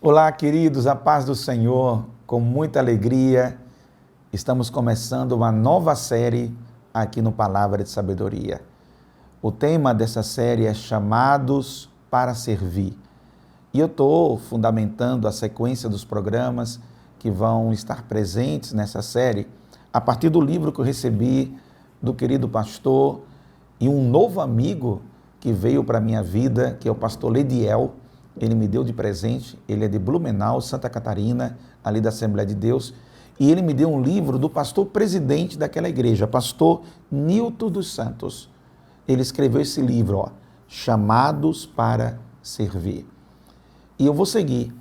Olá, queridos, a paz do Senhor, com muita alegria, estamos começando uma nova série aqui no Palavra de Sabedoria. O tema dessa série é Chamados para Servir. E eu estou fundamentando a sequência dos programas que vão estar presentes nessa série a partir do livro que eu recebi do querido pastor e um novo amigo que veio para a minha vida, que é o pastor Lediel. Ele me deu de presente, ele é de Blumenau, Santa Catarina, ali da Assembleia de Deus, e ele me deu um livro do pastor presidente daquela igreja, pastor Nilton dos Santos. Ele escreveu esse livro, Chamados para Servir. E eu vou seguir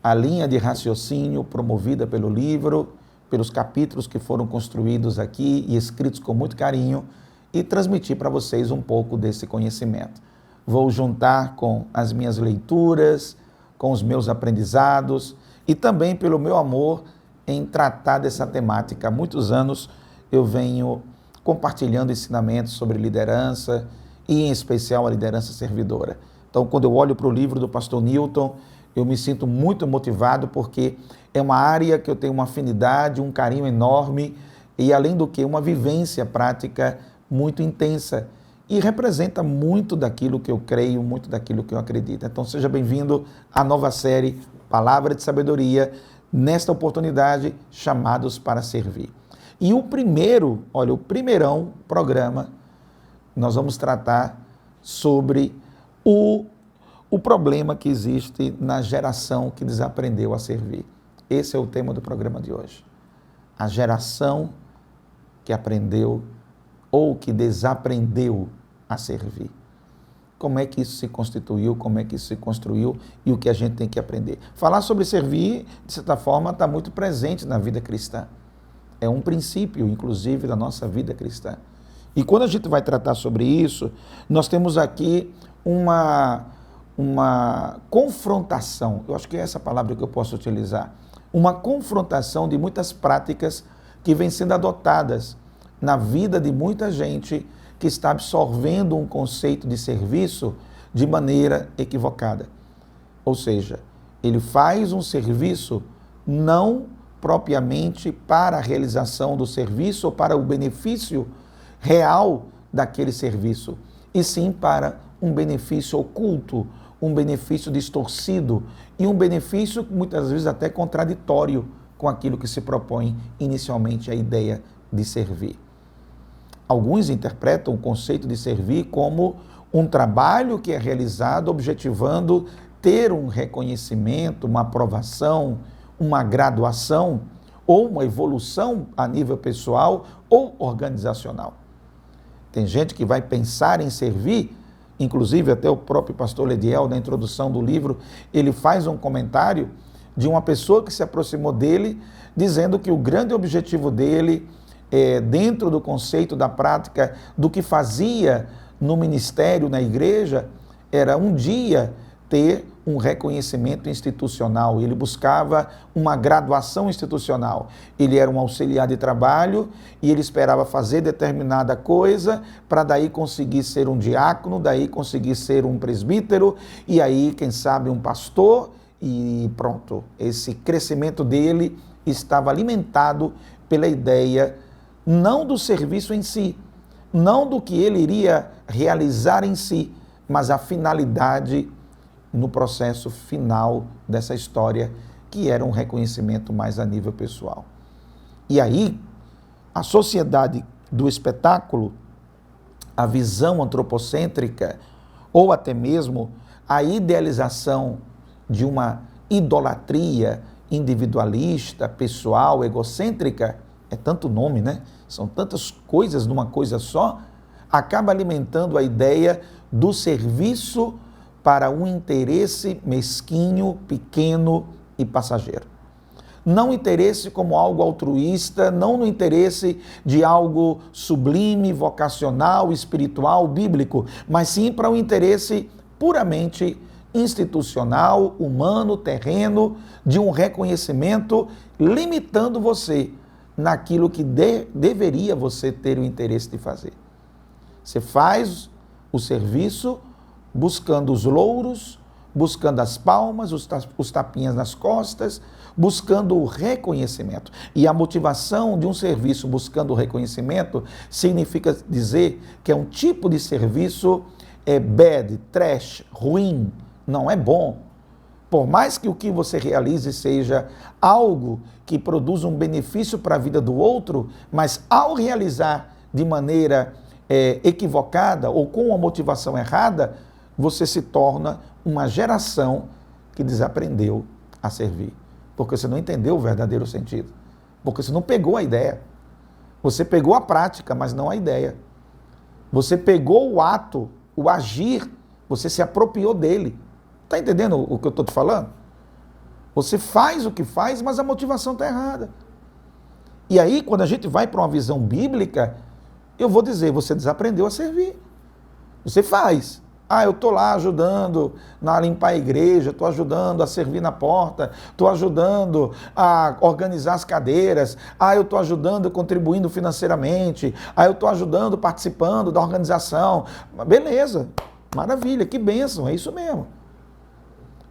a linha de raciocínio promovida pelo livro, pelos capítulos que foram construídos aqui e escritos com muito carinho, e transmitir para vocês um pouco desse conhecimento. Vou juntar com as minhas leituras, com os meus aprendizados e também pelo meu amor em tratar dessa temática. Há muitos anos eu venho compartilhando ensinamentos sobre liderança e, em especial, a liderança servidora. Então, quando eu olho para o livro do pastor Nilton, eu me sinto muito motivado porque é uma área que eu tenho uma afinidade, um carinho enorme e, além do que, uma vivência prática muito intensa. E representa muito daquilo que eu creio, muito daquilo que eu acredito. Então, seja bem-vindo à nova série Palavra de Sabedoria, nesta oportunidade, Chamados para Servir. E o primeirão programa, nós vamos tratar sobre o problema que existe na geração que desaprendeu a servir. Esse é o tema do programa de hoje. A geração que aprendeu ou que desaprendeu a servir. Como é que isso se constituiu, como é que isso se construiu e o que a gente tem que aprender. Falar sobre servir, de certa forma, está muito presente na vida cristã. É um princípio, inclusive, da nossa vida cristã. E quando a gente vai tratar sobre isso, nós temos aqui uma confrontação, eu acho que é essa palavra que eu posso utilizar, uma confrontação de muitas práticas que vêm sendo adotadas na vida de muita gente que está absorvendo um conceito de serviço de maneira equivocada. Ou seja, ele faz um serviço não propriamente para a realização do serviço ou para o benefício real daquele serviço, e sim para um benefício oculto, um benefício distorcido e um benefício muitas vezes até contraditório com aquilo que se propõe inicialmente a ideia de servir. Alguns interpretam o conceito de servir como um trabalho que é realizado objetivando ter um reconhecimento, uma aprovação, uma graduação ou uma evolução a nível pessoal ou organizacional. Tem gente que vai pensar em servir, inclusive até o próprio pastor Lediel, na introdução do livro, ele faz um comentário de uma pessoa que se aproximou dele, dizendo que o grande objetivo dele dentro do conceito da prática do que fazia no ministério, na igreja, era um dia ter um reconhecimento institucional. Ele buscava uma graduação institucional. Ele era um auxiliar de trabalho e ele esperava fazer determinada coisa para daí conseguir ser um diácono, daí conseguir ser um presbítero e aí, quem sabe, um pastor e pronto. Esse crescimento dele estava alimentado pela ideia não do serviço em si, não do que ele iria realizar em si, mas a finalidade no processo final dessa história, que era um reconhecimento mais a nível pessoal. E aí, a sociedade do espetáculo, a visão antropocêntrica, ou até mesmo a idealização de uma idolatria individualista, pessoal, egocêntrica, é tanto nome, né? São tantas coisas numa coisa só, acaba alimentando a ideia do serviço para um interesse mesquinho, pequeno e passageiro. Não interesse como algo altruísta, não no interesse de algo sublime, vocacional, espiritual, bíblico, mas sim para um interesse puramente institucional, humano, terreno, de um reconhecimento, limitando você naquilo que deveria você ter o interesse de fazer. Você faz o serviço buscando os louros, buscando as palmas, os tapinhas nas costas, buscando o reconhecimento. E a motivação de um serviço buscando o reconhecimento significa dizer que é um tipo de serviço bad, trash, ruim, não é bom. Por mais que o que você realize seja algo que produza um benefício para a vida do outro, mas ao realizar de maneira equivocada ou com uma motivação errada, você se torna uma geração que desaprendeu a servir. Porque você não entendeu o verdadeiro sentido. Porque você não pegou a ideia. Você pegou a prática, mas não a ideia. Você pegou o ato, o agir, você se apropriou dele. Está entendendo o que eu estou te falando? Você faz o que faz, mas a motivação está errada. E aí, quando a gente vai para uma visão bíblica, eu vou dizer, você desaprendeu a servir. Você faz. Eu estou lá ajudando a limpar a igreja, estou ajudando a servir na porta, estou ajudando a organizar as cadeiras, eu estou ajudando, contribuindo financeiramente, eu estou ajudando, participando da organização. Beleza, maravilha, que bênção, é isso mesmo.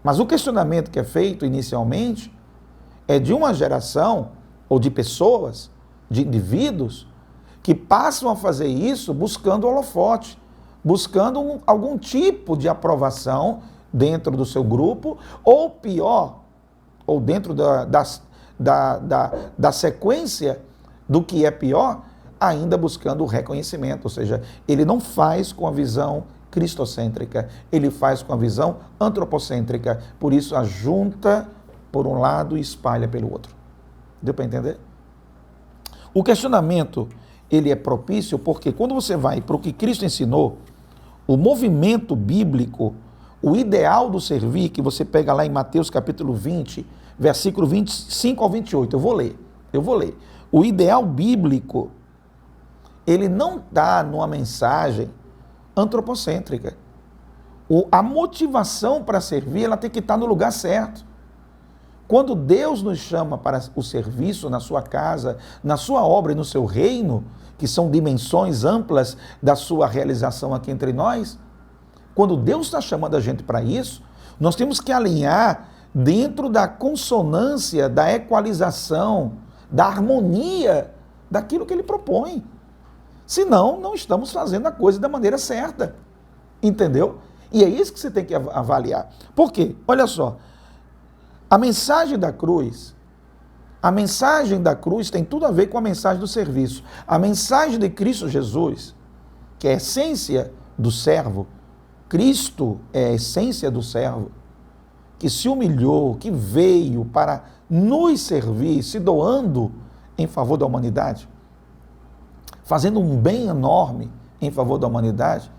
Mas o questionamento que é feito inicialmente é de uma geração, ou de pessoas, de indivíduos, que passam a fazer isso buscando holofote, buscando algum tipo de aprovação dentro do seu grupo, ou pior, ou dentro da sequência do que é pior, ainda buscando o reconhecimento, ou seja, ele não faz com a visão cristocêntrica, ele faz com a visão antropocêntrica, por isso ajunta por um lado e espalha pelo outro. Deu para entender? O questionamento, ele é propício porque quando você vai para o que Cristo ensinou, o movimento bíblico, o ideal do servir, que você pega lá em Mateus capítulo 20, versículo 25 ao 28, eu vou ler. O ideal bíblico, ele não está numa mensagem antropocêntrica. A motivação para servir, ela tem que estar no lugar certo. Quando Deus nos chama para o serviço na sua casa, na sua obra e no seu reino, que são dimensões amplas da sua realização aqui entre nós, quando Deus está chamando a gente para isso, nós temos que alinhar dentro da consonância, da equalização, da harmonia daquilo que Ele propõe. Senão, não estamos fazendo a coisa da maneira certa. Entendeu? E é isso que você tem que avaliar. Por quê? Olha só, a mensagem da cruz tem tudo a ver com a mensagem do serviço. A mensagem de Cristo Jesus, que é a essência do servo, Cristo é a essência do servo, que se humilhou, que veio para nos servir, se doando em favor da humanidade, fazendo um bem enorme em favor da humanidade,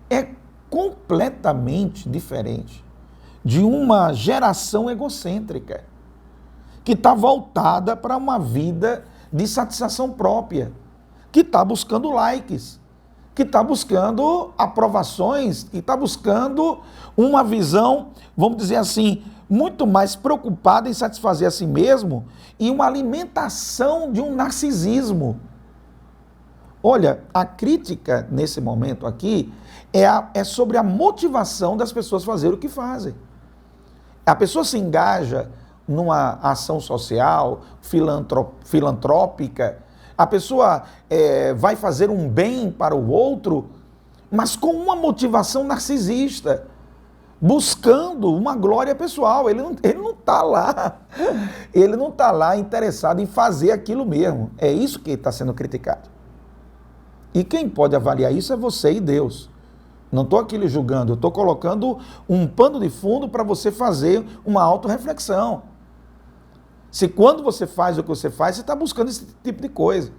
é completamente diferente de uma geração egocêntrica, que está voltada para uma vida de satisfação própria, que está buscando likes, que está buscando aprovações, que está buscando uma visão, vamos dizer assim, muito mais preocupada em satisfazer a si mesmo e uma alimentação de um narcisismo. Olha, a crítica nesse momento aqui é sobre a motivação das pessoas fazerem o que fazem. A pessoa se engaja numa ação social, filantrópica, a pessoa vai fazer um bem para o outro, mas com uma motivação narcisista, buscando uma glória pessoal. Ele não está lá interessado em fazer aquilo mesmo. É isso que está sendo criticado. E quem pode avaliar isso é você e Deus. Não estou aqui lhe julgando, eu estou colocando um pano de fundo para você fazer uma autorreflexão. Se quando você faz o que você faz, você está buscando esse tipo de coisa.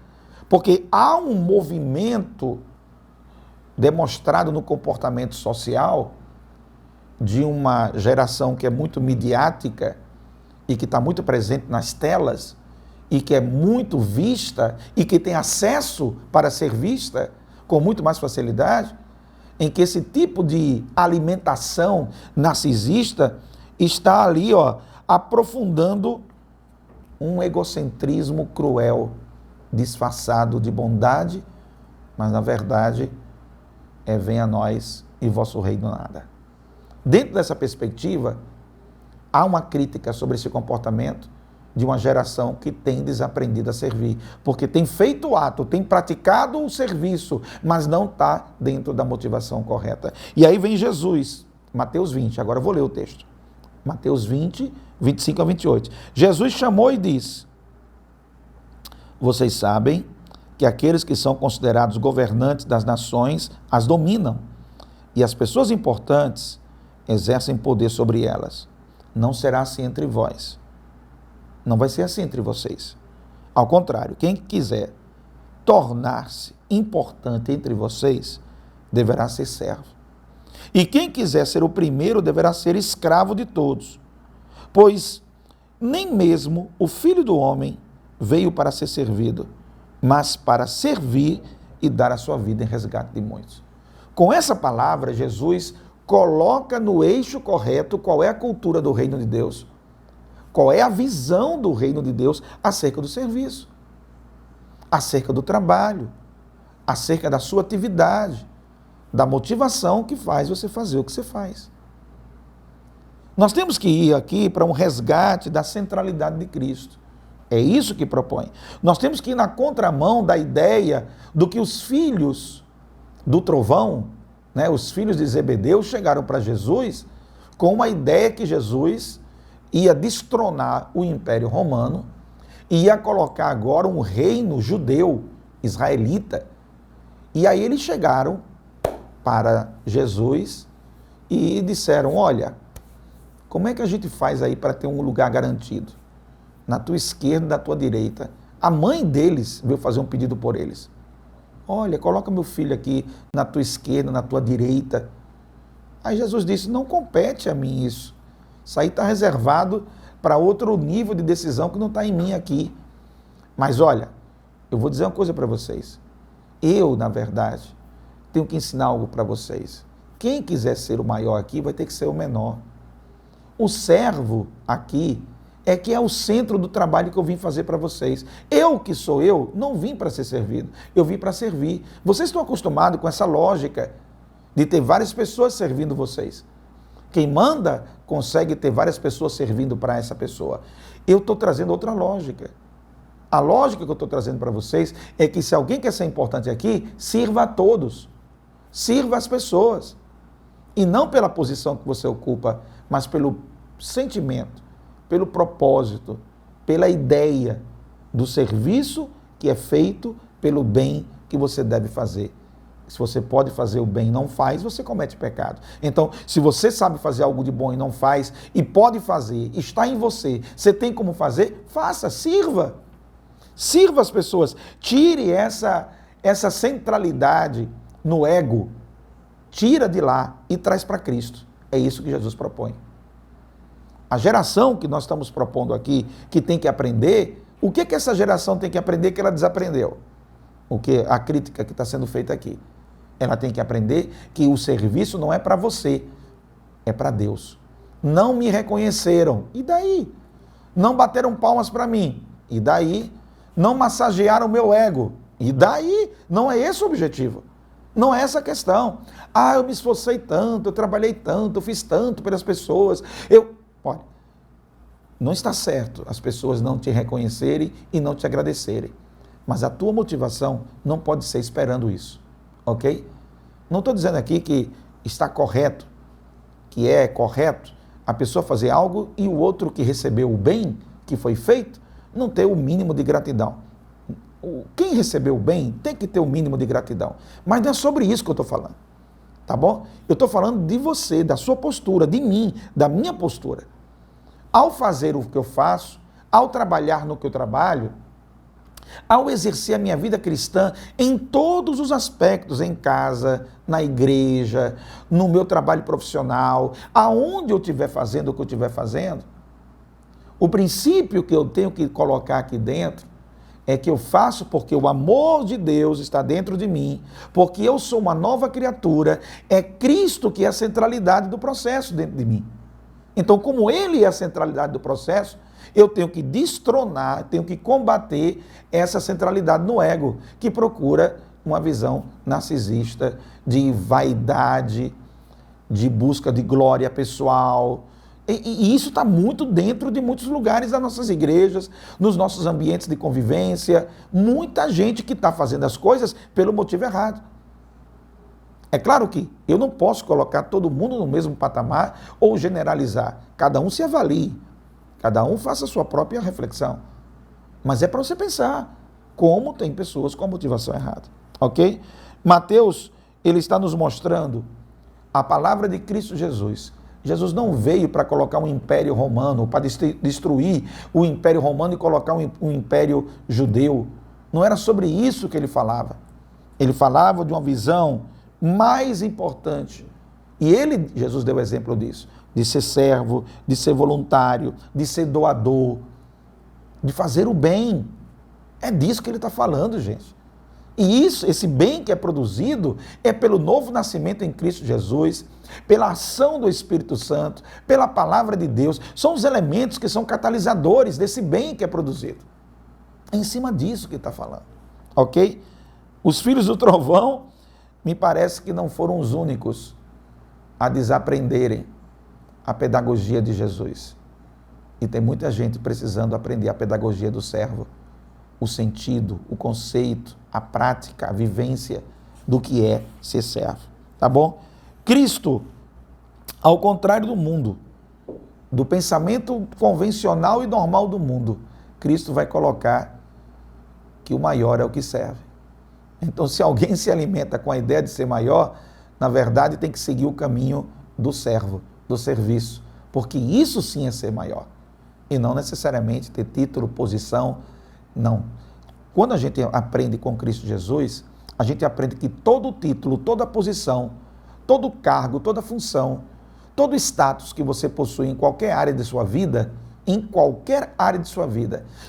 Porque há um movimento demonstrado no comportamento social de uma geração que é muito midiática e que está muito presente nas telas e que é muito vista e que tem acesso para ser vista com muito mais facilidade, em que esse tipo de alimentação narcisista está ali, aprofundando um egocentrismo cruel, disfarçado de bondade, mas na verdade venha a nós e vosso reino nada. Dentro dessa perspectiva, há uma crítica sobre esse comportamento de uma geração que tem desaprendido a servir, porque tem feito o ato, tem praticado o serviço, mas não está dentro da motivação correta. E aí vem Jesus, Mateus 20, agora eu vou ler o texto. Mateus 20, 25 a 28. Jesus chamou e disse: vocês sabem que aqueles que são considerados governantes das nações as dominam, e as pessoas importantes exercem poder sobre elas. Não será assim entre vós. Não vai ser assim entre vocês. Ao contrário, quem quiser tornar-se importante entre vocês, deverá ser servo. E quem quiser ser o primeiro, deverá ser escravo de todos. Pois nem mesmo o Filho do Homem veio para ser servido, mas para servir e dar a sua vida em resgate de muitos. Com essa palavra, Jesus coloca no eixo correto qual é a cultura do reino de Deus, qual é a visão do reino de Deus acerca do serviço, acerca do trabalho, acerca da sua atividade, da motivação que faz você fazer o que você faz. Nós temos que ir aqui para um resgate da centralidade de Cristo. É isso que propõe. Nós temos que ir na contramão da ideia do que os filhos do trovão, os filhos de Zebedeu, chegaram para Jesus com uma ideia que Jesus ia destronar o Império Romano e ia colocar agora um reino judeu, israelita. E aí eles chegaram para Jesus e disseram: olha, como é que a gente faz aí para ter um lugar garantido? Na tua esquerda e na tua direita. A mãe deles veio fazer um pedido por eles. Olha, coloca meu filho aqui na tua esquerda, na tua direita. Aí Jesus disse: não compete a mim isso. Isso aí está reservado para outro nível de decisão que não está em mim aqui. Mas olha, eu vou dizer uma coisa para vocês. Eu, na verdade, tenho que ensinar algo para vocês. Quem quiser ser o maior aqui vai ter que ser o menor. O servo aqui é que é o centro do trabalho que eu vim fazer para vocês. Eu, que sou eu, não vim para ser servido. Eu vim para servir. Vocês estão acostumados com essa lógica de ter várias pessoas servindo vocês. Quem manda consegue ter várias pessoas servindo para essa pessoa. Eu estou trazendo outra lógica. A lógica que eu estou trazendo para vocês é que se alguém quer ser importante aqui, sirva a todos. Sirva as pessoas. E não pela posição que você ocupa, mas pelo sentimento, pelo propósito, pela ideia do serviço que é feito pelo bem que você deve fazer. Se você pode fazer o bem e não faz, você comete pecado. Então, se você sabe fazer algo de bom e não faz, e pode fazer, está em você, você tem como fazer, faça, sirva. Sirva as pessoas. Tire essa centralidade no ego. Tira de lá e traz para Cristo. É isso que Jesus propõe. A geração que nós estamos propondo aqui, que tem que aprender, o que essa geração tem que aprender que ela desaprendeu? O que a crítica que está sendo feita aqui. Ela tem que aprender que o serviço não é para você, é para Deus. Não me reconheceram, e daí? Não bateram palmas para mim, e daí? Não massagearam o meu ego, e daí? Não é esse o objetivo. Não é essa a questão. Eu me esforcei tanto, eu trabalhei tanto, eu fiz tanto pelas pessoas. Olha, não está certo as pessoas não te reconhecerem e não te agradecerem. Mas a tua motivação não pode ser esperando isso, ok? Não estou dizendo aqui que está correto, que é correto a pessoa fazer algo e o outro que recebeu o bem que foi feito não ter o mínimo de gratidão. Quem recebeu o bem tem que ter o mínimo de gratidão. Mas não é sobre isso que eu estou falando, tá bom? Eu estou falando de você, da sua postura, de mim, da minha postura. Ao fazer o que eu faço, ao trabalhar no que eu trabalho, ao exercer a minha vida cristã em todos os aspectos, em casa, na igreja, no meu trabalho profissional, aonde eu estiver fazendo o que eu estiver fazendo, o princípio que eu tenho que colocar aqui dentro é que eu faço porque o amor de Deus está dentro de mim, porque eu sou uma nova criatura, é Cristo que é a centralidade do processo dentro de mim. Então, como Ele é a centralidade do processo, eu tenho que destronar, tenho que combater essa centralidade no ego, que procura uma visão narcisista de vaidade, de busca de glória pessoal. E isso está muito dentro de muitos lugares das nossas igrejas, nos nossos ambientes de convivência. Muita gente que está fazendo as coisas pelo motivo errado. É claro que eu não posso colocar todo mundo no mesmo patamar ou generalizar. Cada um se avalie, cada um faça a sua própria reflexão. Mas é para você pensar como tem pessoas com a motivação errada. Ok? Mateus, ele está nos mostrando a palavra de Cristo Jesus. Jesus não veio para colocar um império romano, para destruir o império romano e colocar um império judeu. Não era sobre isso que ele falava. Ele falava de uma visão mais importante. E Jesus deu exemplo disso, de ser servo, de ser voluntário, de ser doador, de fazer o bem. É disso que ele está falando, gente. E esse bem que é produzido é pelo novo nascimento em Cristo Jesus, pela ação do Espírito Santo, pela palavra de Deus. São os elementos que são catalisadores desse bem que é produzido. É em cima disso que ele está falando. Ok? Os filhos do trovão, me parece que não foram os únicos a desaprenderem a pedagogia de Jesus. E tem muita gente precisando aprender a pedagogia do servo. O sentido, o conceito, a prática, a vivência do que é ser servo. Tá bom? Cristo, ao contrário do mundo, do pensamento convencional e normal do mundo, Cristo vai colocar que o maior é o que serve. Então, se alguém se alimenta com a ideia de ser maior, na verdade tem que seguir o caminho do servo, do serviço, porque isso sim é ser maior. E não necessariamente ter título, posição, não. Quando a gente aprende com Cristo Jesus, a gente aprende que todo título, toda posição, todo cargo, toda função, todo status que você possui em qualquer área de sua vida,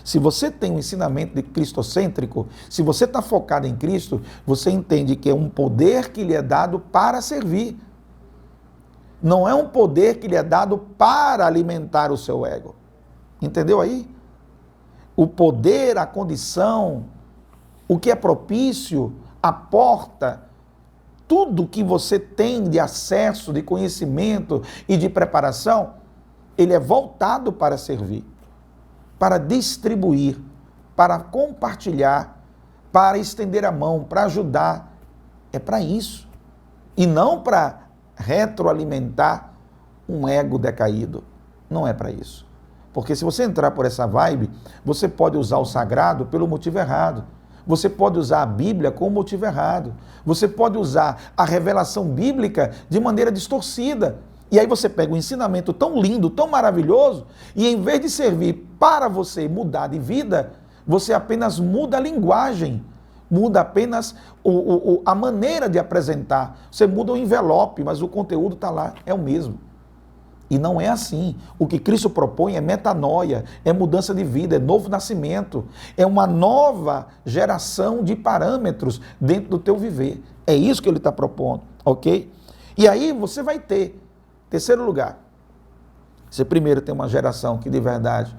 se você tem um ensinamento de cristocêntrico, se você está focado em Cristo, você entende que é um poder que lhe é dado para servir. Não é um poder que lhe é dado para alimentar o seu ego. Entendeu aí? O poder, a condição, o que é propício, a porta, tudo que você tem de acesso, de conhecimento e de preparação, ele é voltado para servir, para distribuir, para compartilhar, para estender a mão, para ajudar. É para isso. E não para retroalimentar um ego decaído. Não é para isso. Porque se você entrar por essa vibe, você pode usar o sagrado pelo motivo errado. Você pode usar a Bíblia com o motivo errado. Você pode usar a revelação bíblica de maneira distorcida. E aí você pega um ensinamento tão lindo, tão maravilhoso, e em vez de servir para você mudar de vida, você apenas muda a linguagem, muda apenas a maneira de apresentar. Você muda o envelope, mas o conteúdo está lá, é o mesmo. E não é assim. O que Cristo propõe é metanoia, é mudança de vida, é novo nascimento, é uma nova geração de parâmetros dentro do teu viver. É isso que ele está propondo, ok? E aí você vai ter, terceiro lugar, você primeiro tem uma geração que de verdade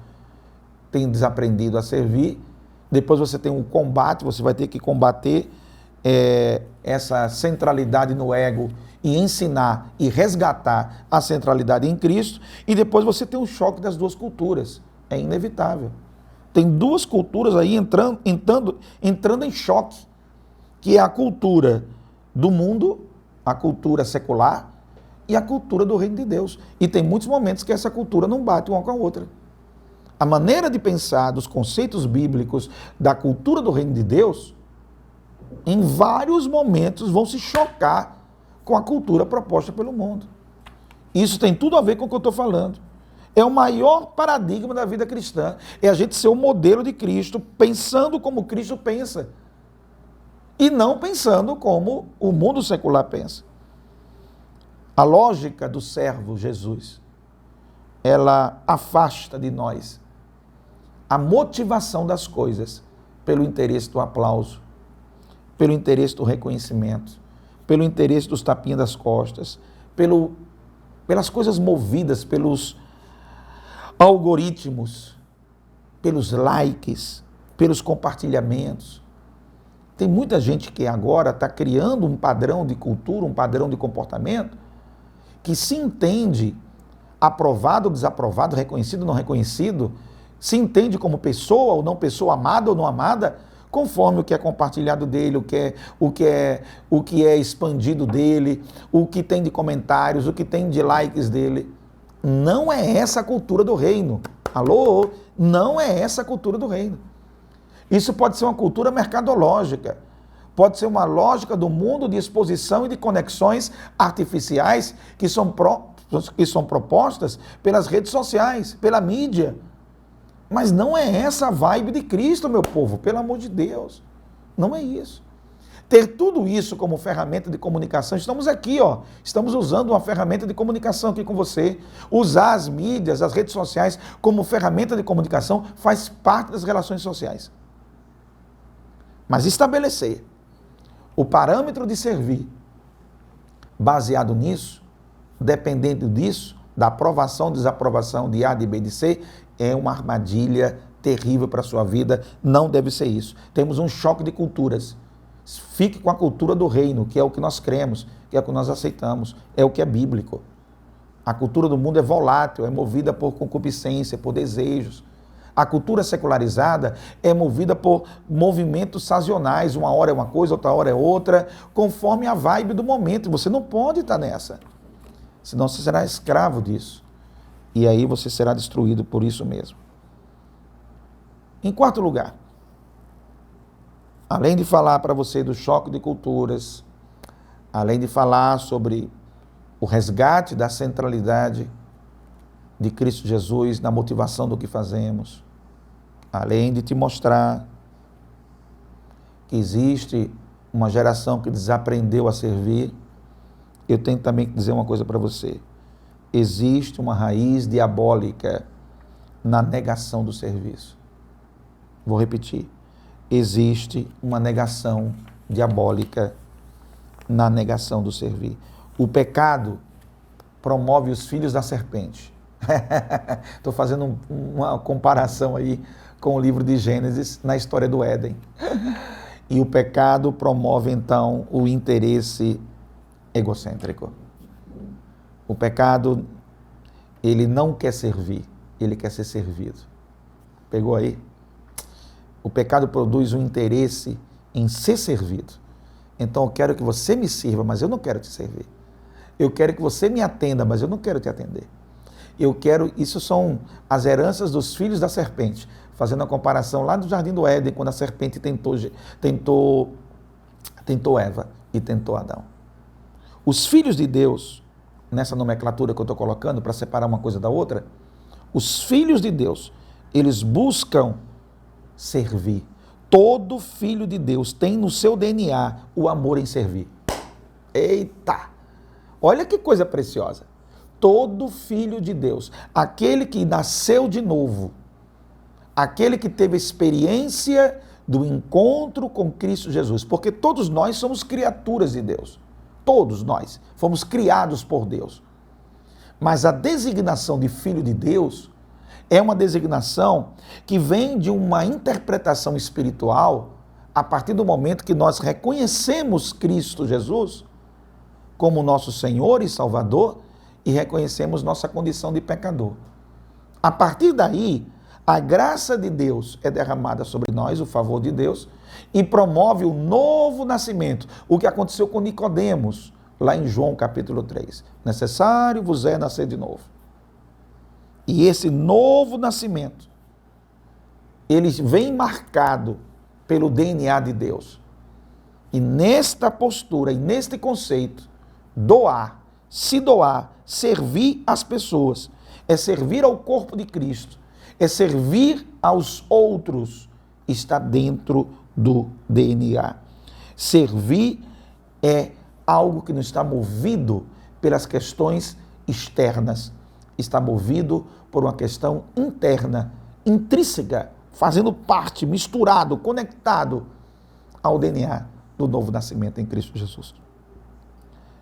tem desaprendido a servir, depois você tem um combate, você vai ter que combater essa centralidade no ego e ensinar e resgatar a centralidade em Cristo, e depois você tem um choque das duas culturas, é inevitável. Tem duas culturas aí entrando em choque, que é a cultura do mundo, a cultura secular e a cultura do reino de Deus. E tem muitos momentos que essa cultura não bate uma com a outra. A maneira de pensar dos conceitos bíblicos da cultura do reino de Deus, em vários momentos vão se chocar com a cultura proposta pelo mundo. Isso tem tudo a ver com o que eu estou falando. É o maior paradigma da vida cristã. É a gente ser o modelo de Cristo, pensando como Cristo pensa. E não pensando como o mundo secular pensa. A lógica do servo Jesus, ela afasta de nós a motivação das coisas pelo interesse do aplauso, pelo interesse do reconhecimento, pelo interesse dos tapinhas das costas, pelas coisas movidas pelos algoritmos, pelos likes, pelos compartilhamentos. Tem muita gente que agora está criando um padrão de cultura, um padrão de comportamento, que se entende aprovado ou desaprovado, reconhecido ou não reconhecido, se entende como pessoa ou não pessoa, amada ou não amada, conforme o que é compartilhado dele, o que é expandido dele, o que tem de comentários, o que tem de likes dele. Não é essa a cultura do reino. Alô? Não é essa a cultura do reino. Isso pode ser uma cultura mercadológica, pode ser uma lógica do mundo de exposição e de conexões artificiais que são propostas pelas redes sociais, pela mídia. Mas não é essa a vibe de Cristo, meu povo, pelo amor de Deus. Não é isso. Ter tudo isso como ferramenta de comunicação, estamos aqui, estamos usando uma ferramenta de comunicação aqui com você. Usar as mídias, as redes sociais como ferramenta de comunicação faz parte das relações sociais. Mas estabelecer o parâmetro de servir baseado nisso, dependendo disso, da aprovação, desaprovação de A, de B, de C, é uma armadilha terrível para a sua vida, não deve ser isso. Temos um choque de culturas. Fique com a cultura do reino, que é o que nós cremos, que é o que nós aceitamos, é o que é bíblico. A cultura do mundo é volátil, é movida por concupiscência, por desejos. A cultura secularizada é movida por movimentos sazonais, uma hora é uma coisa, outra hora é outra, conforme a vibe do momento. Você não pode estar nessa, senão você será escravo disso. E aí você será destruído por isso mesmo. Em quarto lugar, além de falar para você do choque de culturas, além de falar sobre o resgate da centralidade de Cristo Jesus na motivação do que fazemos, além de te mostrar que existe uma geração que desaprendeu a servir, eu tenho também que dizer uma coisa para você. Existe uma raiz diabólica na negação do serviço. Vou repetir. Existe uma negação diabólica na negação do servir. O pecado promove os filhos da serpente. Estou fazendo uma comparação aí com o livro de Gênesis na história do Éden. E o pecado promove, então, o interesse egocêntrico. O pecado, ele não quer servir, ele quer ser servido. Pegou aí? O pecado produz um interesse em ser servido. Então eu quero que você me sirva, mas eu não quero te servir. Eu quero que você me atenda, mas eu não quero te atender. Isso são as heranças dos filhos da serpente, fazendo a comparação lá do Jardim do Éden, quando a serpente tentou Eva e tentou Adão. Os filhos de Deus, nessa nomenclatura que eu estou colocando, para separar uma coisa da outra, os filhos de Deus, eles buscam servir. Todo filho de Deus tem no seu DNA o amor em servir. Eita! Olha que coisa preciosa. Todo filho de Deus, aquele que nasceu de novo, aquele que teve experiência do encontro com Cristo Jesus, porque todos nós somos criaturas de Deus. Todos nós fomos criados por Deus. Mas a designação de filho de Deus é uma designação que vem de uma interpretação espiritual a partir do momento que nós reconhecemos Cristo Jesus como nosso Senhor e Salvador e reconhecemos nossa condição de pecador. A partir daí, a graça de Deus é derramada sobre nós, o favor de Deus, e promove o novo nascimento. O que aconteceu com Nicodemos, lá em João capítulo 3. Necessário vos é nascer de novo. E esse novo nascimento, ele vem marcado pelo DNA de Deus. E nesta postura e neste conceito, doar, se doar, servir as pessoas, é servir ao corpo de Cristo, é servir aos outros, está dentro do DNA. Servir é algo que não está movido pelas questões externas, está movido por uma questão interna, intrínseca, fazendo parte, misturado, conectado ao DNA do novo nascimento em Cristo Jesus.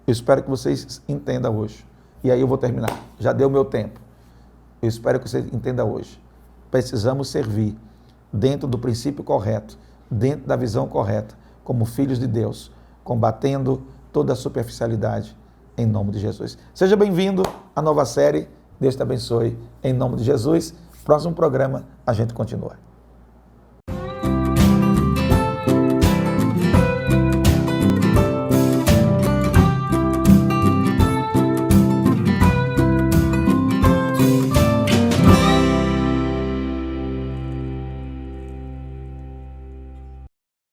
Eu espero que vocês entendam hoje. E aí eu vou terminar. Já deu meu tempo. Eu espero que você entenda hoje. Precisamos servir dentro do princípio correto, dentro da visão correta, como filhos de Deus, combatendo toda a superficialidade em nome de Jesus. Seja bem-vindo à nova série. Deus te abençoe, em nome de Jesus. Próximo programa, a gente continua.